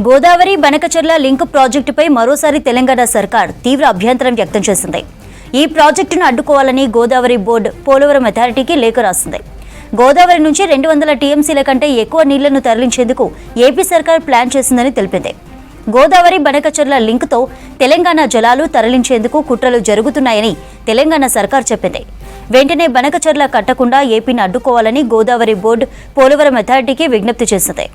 Godavari Banakacherla link ప్రాజెక్టుపై మరోసారి తెలంగాణ సర్కార్ తీవ్ర అభ్యంతరం వ్యక్తం చేసింది. ఈ ప్రాజెక్టును అడ్డుకోవాలని గోదావరి బోర్డు పోలవరం అథారిటీకి లేఖ రాసింది. గోదావరి నుంచి 200 టీఎంసీల కంటే ఎక్కువ నీళ్లను తరలించేందుకు ఏపీ సర్కార్ ప్లాన్ చేసిందని తెలిపింది. గోదావరి బనకచెర్ల లింక్తో తెలంగాణ జలాలు తరలించేందుకు కుట్రలు జరుగుతున్నాయని తెలంగాణ సర్కార్ చెప్పింది. వెంటనే బనకచెర్ల కట్టకుండా ఏపీని అడ్డుకోవాలని గోదావరి బోర్డు పోలవరం అథారిటీకి విజ్ఞప్తి చేసింది.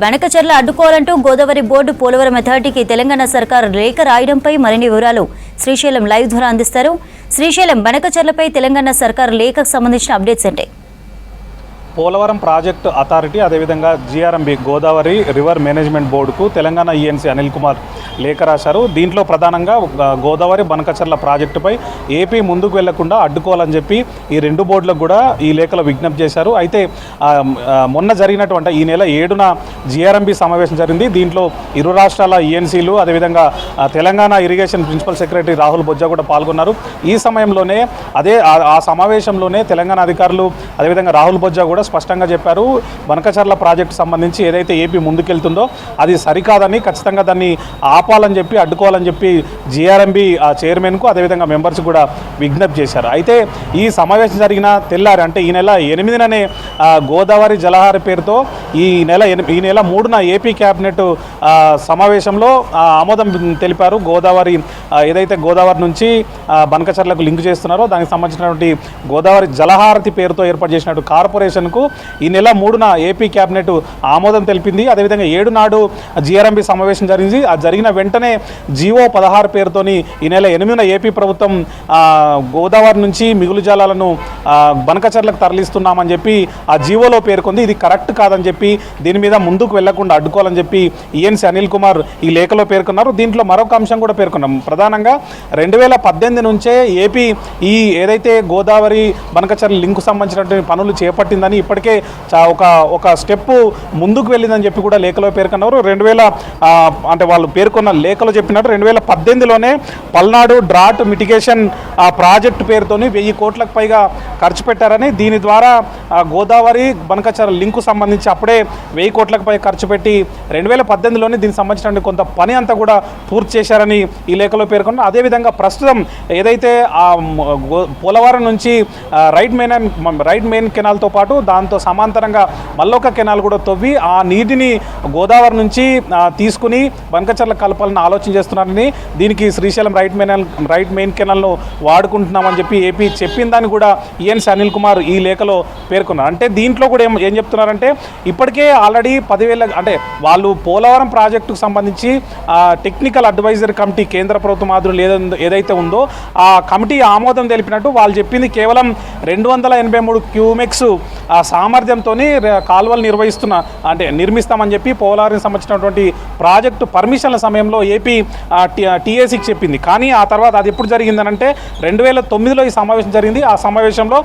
బనకచెర్ల అడ్డుకోవాలంటూ గోదావరి బోర్డు పోలవరం అథారిటీకి తెలంగాణ సర్కార్ లేఖ రాయడంపై మరిన్ని వివరాలు శ్రీశైలం లైవ్ ద్వారా అందిస్తారు. శ్రీశైలం, బనకచెర్లపై తెలంగాణ సర్కార్ లేఖకు సంబంధించిన అప్డేట్స్ ఏంటి? పోలవరం ప్రాజెక్టు అథారిటీ అదేవిధంగా GRMB గోదావరి రివర్ మేనేజ్మెంట్ బోర్డుకు తెలంగాణ ENC అనిల్ కుమార్ లేఖ రాశారు. దీంట్లో ప్రధానంగా గోదావరి బనకచెర్ల ప్రాజెక్టుపై ఏపీ ముందుకు వెళ్లకుండా అడ్డుకోవాలని చెప్పి ఈ రెండు బోర్డులకు కూడా ఈ లేఖలో విజ్ఞప్తి చేశారు. అయితే మొన్న జరిగినటువంటి ఈ నెల 7న GRMB సమావేశం జరిగింది. దీంట్లో ఇరు రాష్ట్రాల ENCలు అదేవిధంగా Telangana irrigation principal secretary Rahul Bojja కూడా పాల్గొన్నారు. ఈ సమయంలోనే ఆ సమావేశంలోనే తెలంగాణ అధికారులు అదేవిధంగా రాహుల్ బొజ్జా కూడా స్పష్టంగా చెప్పారు, బనకచెర్ల ప్రాజెక్టు సంబంధించి ఏదైతే ఏపీ ముందుకెళ్తుందో అది సరికాదని, ఖచ్చితంగా దాన్ని ఆపాలని చెప్పి అడ్డుకోవాలని చెప్పి GRMB చైర్మన్కు అదేవిధంగా మెంబర్స్ కూడా విజ్ఞప్తి చేశారు. అయితే ఈ సమావేశం జరిగిన తెల్లారి అంటే ఈ నెల 8నే గోదావరి జలహార పేరుతో ఈ నెల 3న ఏపీ క్యాబినెట్ సమావేశంలో ఆమోదం తెలిపారు. గోదావరి ఏదైతే గోదావరి నుంచి బనకచెర్లకు లింక్ చేస్తున్నారో దానికి సంబంధించినటువంటి గోదావరి జలహారతి పేరుతో ఏర్పాటు చేసినట్టు కార్పొరేషన్ ఈ నెల 3న ఏపీ క్యాబినెట్ ఆమోదం తెలిపింది. అదేవిధంగా 7 నాడు GRMB సమావేశం జరిగింది. ఆ జరిగిన వెంటనే జీవో 16 పేరుతోని ఈ నెల 8న ఏపీ ప్రభుత్వం గోదావరి నుంచి మిగులు జలాలను బనకచెర్లకు తరలిస్తున్నామని చెప్పి ఆ జీవోలో పేర్కొంది. ఇది కరెక్ట్ కాదని చెప్పి దీని మీద ముందుకు వెళ్లకుండా అడ్డుకోవాలని చెప్పి ENC అనిల్ కుమార్ ఈ లేఖలో పేర్కొన్నారు. దీంట్లో మరొక అంశం కూడా పేర్కొన్నాం. ప్రధానంగా 2018 నుంచే ఏపీ ఈ ఏదైతే గోదావరి బనకచెర్ల లింకు సంబంధించినటువంటి పనులు చేపట్టిందని, ఇప్పటికే ఒక స్టెప్ ముందుకు వెళ్ళిందని చెప్పి కూడా లేఖలో పేర్కొన్నారు. అంటే వాళ్ళు పేర్కొన్న లేఖలో చెప్పినట్టు 2018లోనే పల్నాడు డ్రాట్ మిటిగేషన్ ప్రాజెక్టు పేరుతోని 1000 కోట్లకు పైగా ఖర్చు పెట్టారని, దీని ద్వారా గోదావరి బనకచెర్ల లింకు సంబంధించి అప్పుడే 1000 కోట్లకు పైగా ఖర్చు పెట్టి 2018లోనే దీనికి సంబంధించిన కొంత పని అంతా కూడా పూర్తి చేశారని ఈ లేఖలో పేర్కొన్నారు. అదేవిధంగా ప్రస్తుతం ఏదైతే పోలవరం నుంచి రైట్ మెయిన్ కెనాల్తో పాటు దాంతో సమాంతరంగా మల్లొక కెనాల్ కూడా తవ్వి ఆ నీటిని గోదావరి నుంచి తీసుకుని బనకచెర్ల కలపాలని ఆలోచన చేస్తున్నారని, దీనికి శ్రీశైలం రైట్ మెయిన్ కెనాల్ను వాడుకుంటున్నామని చెప్పి ఏపీ చెప్పిందని కూడా ENC అనిల్ కుమార్ ఈ లేఖలో పేర్కొన్నారు. అంటే దీంట్లో కూడా ఏం చెప్తున్నారంటే ఇప్పటికే ఆల్రెడీ 10,000 అంటే వాళ్ళు పోలవరం ప్రాజెక్టుకు సంబంధించి టెక్నికల్ అడ్వైజరీ కమిటీ కేంద్ర ప్రభుత్వం ఆధ్వర్యంలో ఏదైతే ఉందో ఆ కమిటీ ఆమోదం తెలిపినట్టు వాళ్ళు చెప్పింది కేవలం 283 క్యూమెక్స్ సామర్థ్యంతో కాలువలు నిర్మిస్తామని చెప్పి పోలవరం సంబంధించినటువంటి ప్రాజెక్టు పర్మిషన్ల సమయంలో ఏపీ TACకి చెప్పింది. కానీ ఆ తర్వాత అది ఎప్పుడు జరిగిందనంటే 2009లో ఈ సమావేశం జరిగింది. ఆ సమావేశంలో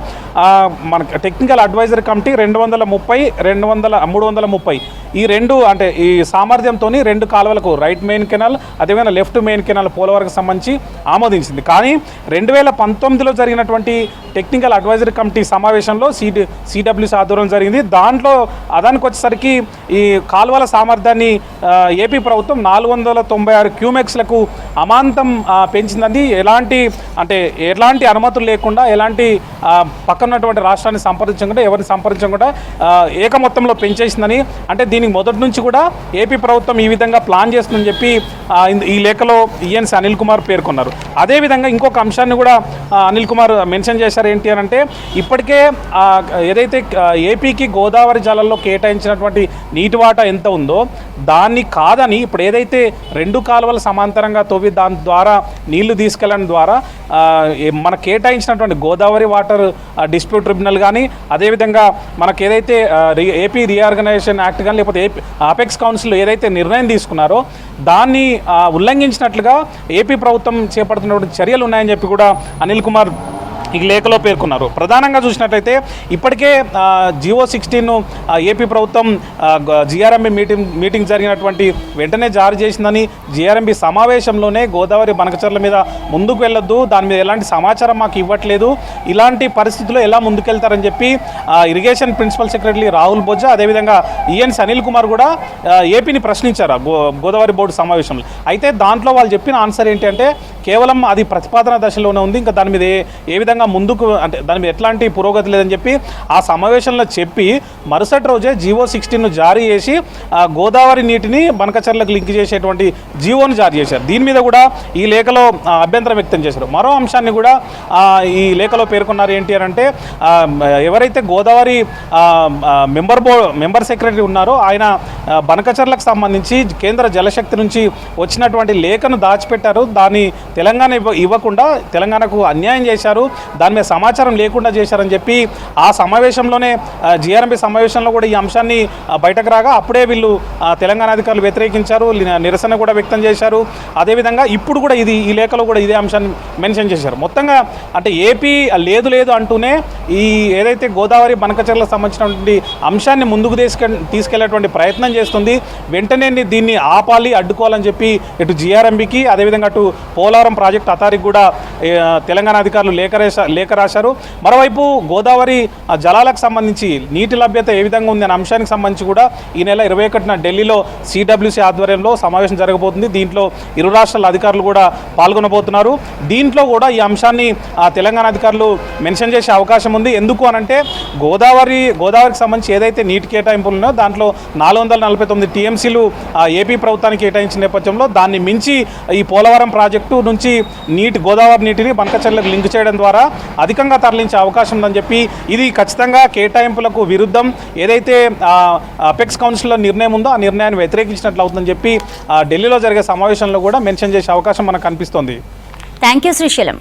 మన టెక్నికల్ అడ్వైజరీ కమిటీ 330 ఈ రెండు అంటే ఈ సామర్థ్యంతో 2 కాలువలకు రైట్ మెయిన్ కెనాల్ అదేవిధంగా లెఫ్ట్ మెయిన్ కెనాల్ పోలవరంకి సంబంధించి ఆమోదించింది. కానీ 2019లో జరిగినటువంటి టెక్నికల్ అడ్వైజరీ కమిటీ సమావేశంలో CWC ఆధ్వర్యం జరిగింది. దాంట్లో అదానికి వచ్చేసరికి ఈ కాలువల సామర్థ్యాన్ని ఏపీ ప్రభుత్వం 496 క్యూమెక్స్లకు అమాంతం పెంచిందని, ఎలాంటి అనుమతులు లేకుండా ఎలాంటి పక్కనటువంటి రాష్ట్రాన్ని సంప్రదించకుండా ఎవరిని సంప్రదించకుండా ఏకమొత్తంలో పెంచేసిందని, అంటే దీనికి మొదటి నుంచి కూడా ఏపీ ప్రభుత్వం ఈ విధంగా ప్లాన్ చేస్తుందని చెప్పి ఈ లేఖలో ENC అనిల్ కుమార్ పేర్కొన్నారు. అదేవిధంగా ఇంకొక అంశాన్ని కూడా అనిల్ కుమార్ మెన్షన్ చేశారు. ఏంటి అని అంటే ఇప్పటికే ఏదైతే ఏపీకి గోదావరి జలాల్లో కేటాయించినటువంటి నీటి వాటా ఎంత ఉందో దాన్ని కాదని ఇప్పుడు ఏదైతే 2 కాలువల సమాంతరంగా తవ్వి దాని ద్వారా నీళ్లు తీసుకెళ్ళడం ద్వారా మన కేటాయించినటువంటి గోదావరి వాటర్ డిస్ప్యూట్ ట్రిబ్యునల్ కానీ అదేవిధంగా మనకు ఏదైతే ఏపీ రీఆర్గనైజేషన్ యాక్ట్ కానీ లేకపోతే అపెక్స్ కౌన్సిల్ ఏదైతే నిర్ణయం తీసుకున్నారో దాన్ని ఉల్లంఘించినట్లుగా ఏపీ ప్రభుత్వం చేపడుతున్నటువంటి చర్యలు ఉన్నాయని చెప్పి కూడా అనిల్ కుమార్ ఈ లేఖలో పేర్కొన్నారు. ప్రధానంగా చూసినట్లయితే ఇప్పటికే జియో 16 ఏపీ ప్రభుత్వం జిఆర్ఎంబి మీటింగ్ జరిగినటువంటి వెంటనే జారీ చేసిందని, జిఆర్ఎంబి సమావేశంలోనే గోదావరి బనకచర్ల మీద ముందుకు వెళ్ళొద్దు, దాని మీద ఎలాంటి సమాచారం మాకు ఇవ్వట్లేదు, ఇలాంటి పరిస్థితుల్లో ఎలా ముందుకెళ్తారని చెప్పి irrigation principal secretary Rahul Bojja అదేవిధంగా ఈఎన్సీ అనిల్ కుమార్ కూడా ఏపీని ప్రశ్నించారు గోదావరి బోర్డు సమావేశంలో. అయితే దాంట్లో వాళ్ళు చెప్పిన ఆన్సర్ ఏంటి అంటే కేవలం అది ప్రతిపాదన దశలోనే ఉంది, ఇంకా దాని మీద ఏ విధంగా ముందుకు అంటే దాని మీద ఎట్లాంటి పురోగతి లేదని చెప్పి ఆ సమావేశంలో చెప్పి మరుసటి రోజే జియో 16 జారీ చేసి గోదావరి నీటిని బనకచర్లకు లింక్ చేసేటువంటి జియోను జారీ చేశారు. దీని మీద కూడా ఈ లేఖలో అభ్యంతరం వ్యక్తం చేశారు. మరో అంశాన్ని కూడా ఈ లేఖలో పేర్కొన్నారు. ఏంటి అని అంటే ఎవరైతే గోదావరి మెంబర్ సెక్రటరీ ఉన్నారో ఆయన బనకచర్లకు సంబంధించి కేంద్ర జలశక్తి నుంచి వచ్చినటువంటి లేఖను దాచిపెట్టారు, దాన్ని తెలంగాణ ఇవ్వకుండా తెలంగాణకు అన్యాయం చేశారు, దాని మీద సమాచారం లేకుండా చేశారని చెప్పి ఆ సమావేశంలోనే జిఆర్ఎంబి సమావేశంలో కూడా ఈ అంశాన్ని బయటకు రాగా అప్పుడే వీళ్ళు తెలంగాణ అధికారులు వ్యతిరేకించారు, నిరసన కూడా వ్యక్తం చేశారు. అదేవిధంగా ఇప్పుడు కూడా ఈ లేఖలో కూడా ఇదే అంశాన్ని మెన్షన్ చేశారు. మొత్తంగా అంటే ఏపీ లేదు అంటూనే ఈ ఏదైతే గోదావరి బనకచర్లకు సంబంధించినటువంటి అంశాన్ని ముందుకు తీసుకెళ్లేటువంటి ప్రయత్నం చేస్తుంది. వెంటనే దీన్ని ఆపాలి, అడ్డుకోవాలని చెప్పి ఇటు జిఆర్ఎంబికి అదేవిధంగా అటు పోలవరం ప్రాజెక్ట్ అథారిటీకి కూడా తెలంగాణ అధికారులు లేఖ రాశారు. మరోవైపు గోదావరి జలాలకు సంబంధించి నీటి లభ్యత ఏ విధంగా ఉంది అనే అంశానికి సంబంధించి కూడా ఈ నెల 21న ఢిల్లీలో సిడబ్ల్యూసీ ఆధ్వర్యంలో సమావేశం జరగబోతుంది. దీంట్లో ఇరు రాష్ట్రాల అధికారులు కూడా పాల్గొనబోతున్నారు. దీంట్లో కూడా ఈ అంశాన్ని తెలంగాణ అధికారులు మెన్షన్ చేసే అవకాశం ఉంది. ఎందుకు అనంటే గోదావరికి సంబంధించి ఏదైతే నీటి కేటాయింపులు ఉన్నాయో దాంట్లో 449 టీఎంసీలు ఏపీ ప్రభుత్వానికి కేటాయించిన నేపథ్యంలో దాన్ని మించి ఈ పోలవరం ప్రాజెక్టు నుంచి గోదావరి నీటిని బనకచర్లకు లింక్ చేయడం ద్వారా అధికంగా తరలించే అవకాశం ఉందని చెప్పి ఇది ఖచ్చితంగా కేటాయింపులకు విరుద్ధం, ఏదైతే అపెక్స్ కౌన్సిల్లో నిర్ణయం ఉందో ఆ నిర్ణయాన్ని వ్యతిరేకించినట్లు అవుతుందని చెప్పి ఢిల్లీలో జరిగే సమావేశంలో కూడా మెన్షన్ చేసే అవకాశం మనకు కనిపిస్తోంది. Thank you Srisailam.